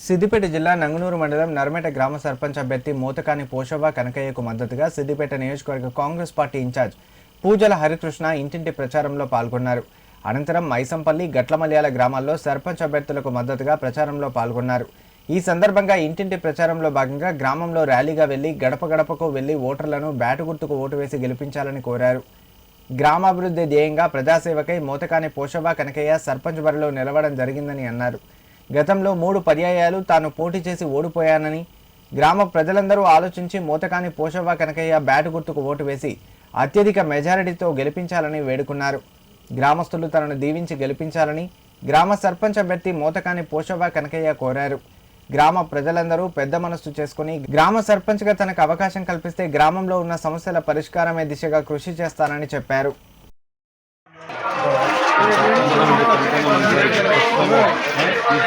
సిద్దిపేట జిల్లా నంగునూరు మండలం నర్మేట గ్రామ సర్పంచ్ అభ్యర్థి మోతకాని పోషవ్వ కనకయ్యకు మద్దతుగా సిద్దిపేట నియోజకవర్గ కాంగ్రెస్ పార్టీ ఇన్ఛార్జ్ పూజల హరికృష్ణ ఇంటింటి ప్రచారంలో పాల్గొన్నారు. అనంతరం మైసంపల్లి, గట్లమల్యాల గ్రామాల్లో సర్పంచ్ అభ్యర్థులకు మద్దతుగా ప్రచారంలో పాల్గొన్నారు. ఈ సందర్భంగా ఇంటింటి ప్రచారంలో భాగంగా గ్రామంలో ర్యాలీగా వెళ్లి గడప గడపకు వెళ్లి ఓటర్లను బ్యాటు గుర్తుకు ఓటు వేసి గెలిపించాలని కోరారు. గ్రామాభివృద్ధి ధ్యేయంగా ప్రజాసేవకై మోతకాని పోషవ్వ కనకయ్య సర్పంచ్ బరిలో నిలవడం జరిగిందని అన్నారు. గతంలో 3 పర్యాయాలు తాను పోటీ చేసి ఓడిపోయానని, గ్రామ ప్రజలందరూ ఆలోచించి మోతకాని పోషవ్వ కనకయ్య బ్యాటు గుర్తుకు ఓటు వేసి అత్యధిక మెజారిటీతో గెలిపించాలని వేడుకున్నారు. గ్రామస్తులు తనను దీవించి గెలిపించాలని గ్రామ సర్పంచ్ అభ్యర్థి మోతకాని పోషవ్వ కనకయ్య కోరారు. గ్రామ ప్రజలందరూ పెద్ద మనస్సు చేసుకుని గ్రామ సర్పంచ్గా తనకు అవకాశం కల్పిస్తే గ్రామంలో ఉన్న సమస్యల పరిష్కారమే దిశగా కృషి చేస్తానని చెప్పారు. ఈ